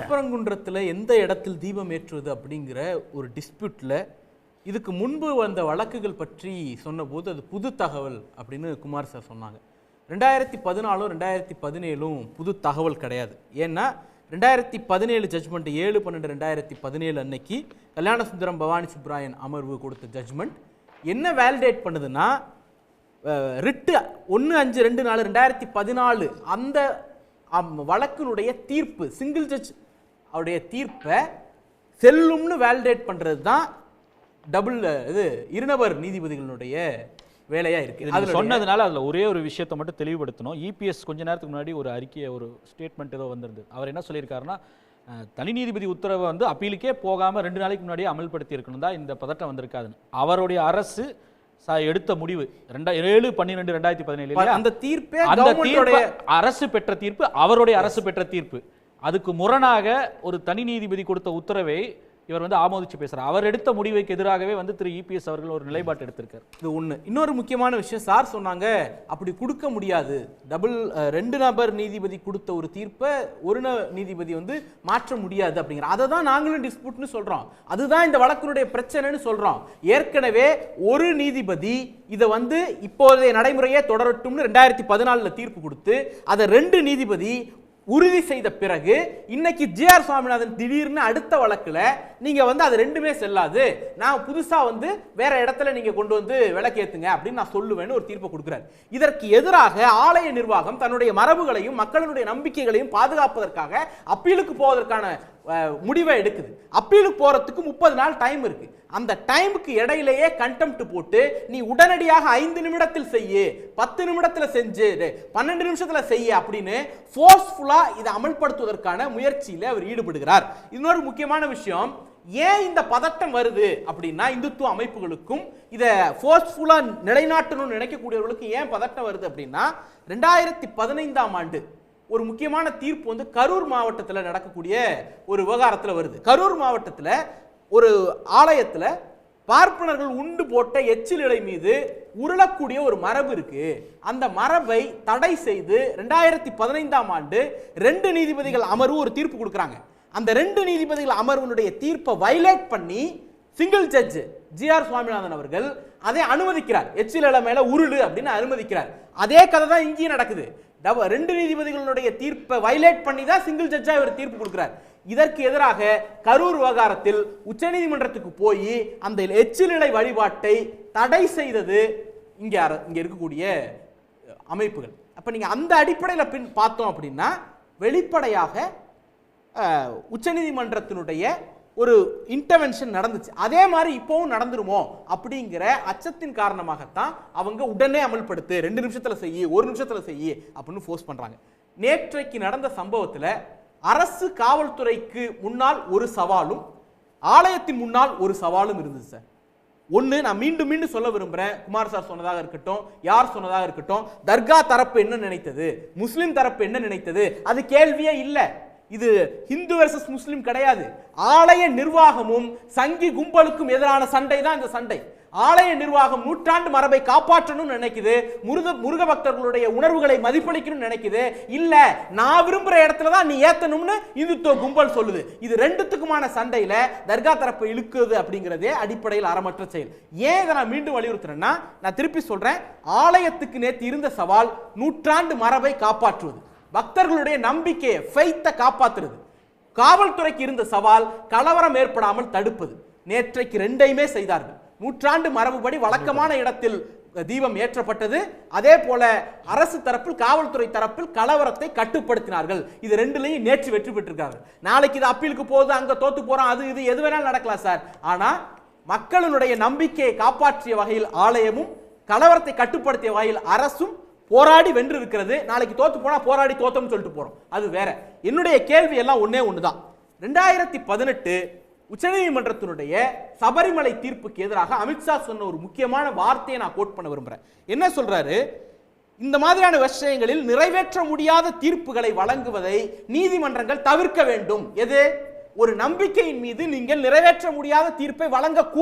திருப்பரங்குன்றத்தில் எந்த இடத்தில் தீபம் ஏற்றுவது அப்படிங்கிற ஒரு டிஸ்பியூட்ல இதுக்கு முன்பு வந்த வழக்குகள் பற்றி சொன்னபோது அது புது தகவல் அப்படின்னு குமார் சார் சொன்னாங்க. 2014 2017 புது தகவல் கிடையாது. ஏன்னா 2017 ஜட்ஜ்மெண்ட் 7/12/2017 அன்னைக்கு கல்யாணசுந்தரம் பவானி சுப்ராயன் அமர்வு கொடுத்த ஜட்ஜ்மெண்ட் என்ன வேலிடேட் பண்ணுதுன்னா, ரிட்டு 1/5/2014 அந்த வழக்கினுடைய தீர்ப்பு சிங்கிள் ஜட்ஜ் அவருடைய தீர்ப்பை செல்லும்னு வேலிடேட் பண்றது தான் டபுள் இருநபர் நீதிபதிகளுடைய வேலையா இருக்கு. அது சொன்னதுனால அதுல ஒரே ஒரு விஷயத்தை மட்டும் தெளிவுபடுத்தணும். இபிஎஸ் கொஞ்ச நேரத்துக்கு முன்னாடி ஒரு அறிக்கையை ஒரு ஸ்டேட்மெண்ட் ஏதோ வந்திருந்தது. அவர் என்ன சொல்லியிருக்காருன்னா, தனி நீதிபதி உத்தரவை அப்பீலுக்கே போகாம 2 நாளைக்கு முன்னாடியே அமல்படுத்தி இருக்கணும் தான் இந்த பதட்டம் வந்திருக்காதுன்னு. அவருடைய அரசு எடுத்த முடிவு 7/12/2017 அந்த தீர்ப்பே அரசு பெற்ற தீர்ப்பு, அவருடைய அரசு பெற்ற தீர்ப்பு. அதுக்கு முரணாக ஒரு தனி நீதிபதி கொடுத்த உத்தரவை இவர் ஆமோதிச்சு பேசுறார். அவர் எடுத்த முடிவுக்கு எதிராகவே திரு இபிஎஸ் அவர்கள் ஒரு நிலைப்பாடு எடுத்திருக்கார். இது ஒண்ணு. இன்னொரு முக்கியமான விஷயம், சார் சொன்னாங்க அப்படி கொடுக்க முடியாது, டபுள் 2 நபர் நீதிபதி கொடுத்த ஒரு தீர்ப்பை ஒரு நீதிபதி மாற்ற முடியாது அப்படிங்கிற. அதை தான் நாங்களும் டிஸ்பியூட்னு சொல்றோம். அதுதான் இந்த வழக்கினுடைய பிரச்சனைன்னு சொல்றோம். ஏற்கனவே ஒரு நீதிபதி இதை இப்போதைய நடைமுறையே தொடரட்டும்னு 2014 தீர்ப்பு கொடுத்து அதை 2 நீதிபதி உறுதி செய்த பிறகு இன்னைக்கு ஜிஆர் சுவாமிநாதன் திடீர்னு அடுத்த வழக்குல நீங்க அது ரெண்டுமே செல்லாது, நான் புதுசா வேற இடத்துல நீங்க கொண்டு விளக்கேத்துங்க அப்படின்னு நான் சொல்லுவேன்னு ஒரு தீர்ப்பு கொடுக்கிறார். இதற்கு எதிராக ஆலய நிர்வாகம் தன்னுடைய மரபுகளையும் மக்களுடைய நம்பிக்கைகளையும் பாதுகாப்பதற்காக அப்பீலுக்கு போவதற்கான முடிவை எடுக்குது. அப்பீலுக்கு போறதுக்கு 30 நாள் டைம் இருக்கு. அந்த டைமுக்கு இடையிலேயே கண்டெம்ட் போட்டு நீ உடனடியாக 5 நிமிடத்தில் செய்ய, 10 நிமிடத்தில் செஞ்சு, 12 நிமிஷத்துல செய்ய அப்படின்னு ஃபோர்ஸ்ஃபுல்லா இதை அமல்படுத்துவதற்கான முயற்சியில அவர் ஈடுபடுகிறார். இன்னொரு முக்கியமான விஷயம், ஏன் இந்த பதட்டம் வருது அப்படின்னா, இந்துத்துவ அமைப்புகளுக்கும் இதை ஃபோர்ஸ்ஃபுல்லா நிலைநாட்டணும்னு நினைக்கக்கூடியவர்களுக்கு ஏன் பதட்டம் வருது அப்படின்னா, 2015ஆம் ஆண்டு ஒரு முக்கியமான தீர்ப்பு கரூர் மாவட்டத்தில் நடக்கக்கூடிய ஒரு விவகாரத்தில் வருது. கரூர் மாவட்டத்தில் ஒரு ஆலயத்தில் பார்ப்பனர்கள் உண்டு போட்ட எச்சில் இலை மீது உருளக்கூடிய ஒரு மரபு இருக்கு. அந்த மரபை தடை செய்து 2015ஆம் ஆண்டு 2 நீதிபதிகள் அமர்வு ஒரு தீர்ப்பு கொடுக்குறாங்க. அந்த 2 நீதிபதிகள் அமர்வுடைய தீர்ப்பை வயலேட் பண்ணி சிங்கிள் ஜட்ஜ் ஜிஆர் சுவாமிநாதன் அவர்கள் அதை அனுமதிக்கிறார். எச்சில் இலை மேல உருளு அப்படின்னு அனுமதிக்கிறார். அதே கதை தான் இங்கேயும் நடக்குது. 2 நீதிபதிகளுடைய தீர்ப்பை வயலேட் பண்ணி தான் சிங்கிள் ஜட்ஜா இவர் தீர்ப்பு கொடுக்கிறார். இதற்கு எதிராக கரூர் விவகாரத்தில் உச்சநீதிமன்றத்துக்கு போய் அந்த எச்சில் இலை வழிபாட்டை தடை செய்தது இங்க இருக்கக்கூடிய அமைப்புகள். அப்ப நீங்க அந்த அடிப்படையில் பார்த்தோம் அப்படின்னா, வெளிப்படையாக உச்சநீதிமன்றத்தினுடைய ஒரு இன்டர்வென்ஷன் நடந்துச்சு. அதே மாதிரி இப்போவும் நடந்துருமோ அப்படிங்கிற அச்சத்தின் காரணமாகத்தான் அவங்க உடனே அமல்படுத்து, 2 நிமிஷத்துல செய்ய, 1 நிமிஷத்துல செய்ய அப்படின்னு ஃபோர்ஸ் பண்றாங்க. நேற்றைக்கு நடந்த சம்பவத்துல அரசு காவல்துறைக்கு முன்னால் ஒரு சவாலும் ஆலயத்தின் முன்னால் ஒரு சவாலும் இருந்தது சார். ஒன்று, நான் மீண்டும் மீண்டும் சொல்ல விரும்புகிறேன், குமார் சார் சொன்னதாக இருக்கட்டும், யார் சொன்னதாக இருக்கட்டும், தர்கா தரப்பு என்ன நினைத்தது, முஸ்லிம் தரப்பு என்ன நினைத்தது, அது கேள்வியே இல்லை. இது ஹிந்து வெர்சஸ் முஸ்லிம் கிடையாது. ஆலய நிர்வாகமும் சங்கி கும்பலுக்கும் எதிரான சண்டை தான் இந்த சண்டை. ஆலய நிர்வாகம் நூற்றாண்டு மரபை காப்பாற்றணும்னு நினைக்குது, முருக பக்தர்களுடைய உணர்வுகளை மதிப்பளிக்கணும்னு நினைக்குது. இல்ல, நான் விரும்புற இடத்துல தான் நீ ஏத்தணும்னு இந்துத்துவ கும்பல் சொல்லுது. இது ரெண்டுத்துக்குமான சண்டையில தர்கா தரப்பு இழுக்குது அப்படிங்கிறதே அடிப்படையில் அறமற்ற செயல். ஏன் இதை நான் மீண்டும் வலியுறுத்துறேன்னா, நான் திருப்பி சொல்றேன், ஆலயத்துக்கு நேற்று இருந்த சவால் நூற்றாண்டு மரபை காப்பாற்றுவது, பக்தர்களுடைய நம்பிக்கையை ஃபெய்த்தை காப்பாற்றுறது. காவல்துறைக்கு இருந்த சவால் கலவரம் ஏற்படாமல் தடுப்பது. நேற்றைக்கு ரெண்டையுமே செய்தார்கள். நூற்றாண்டு மரபுபடி வழக்கமான இடத்தில் தீபம் ஏற்றப்பட்டது. அதே போல அரசு தரப்பில் காவல்துறை தரப்பில் கலவரத்தை கட்டுப்படுத்தினார்கள். இது ரெண்டுலையும் நேற்று வெற்றி பெற்றிருக்கார்கள். நாளைக்கு இது அப்பீலுக்கு போகுது, அங்க தோத்து போறோம், அது இது எது வேணாலும் நடக்கலாம் சார். ஆனா மக்களுடைய நம்பிக்கையை காப்பாற்றிய வகையில் ஆலயமும், கலவரத்தை கட்டுப்படுத்திய வகையில் அரசும் போராடி வென்று இருக்கிறது. நாளைக்கு தோத்து போனா போராடி தோத்தோம்னு சொல்லிட்டு போறோம், அது வேற. என்னுடைய கேள்வி எல்லாம் ஒன்னே ஒண்ணுதான். 2018 உச்சநீதிமன்றத்தினுடைய சபரிமலை தீர்ப்புக்கு எதிராக அமித்ஷா சொன்ன ஒரு முக்கியமான வார்த்தையை நான் கோட் பண்ண விரும்புறேன். என்ன சொல்றாரு, இந்த மாதிரியான விஷயங்களில் நிறைவேற்ற முடியாத தீர்ப்புகளை வழங்குவதை நீதிமன்றங்கள் தவிர்க்க வேண்டும். எது? ஒரு நம்பிக்கையின் மீது நீங்கள் நிறைவேற்ற முடியாத தீர்ப்பை வழங்கக்கூடாது.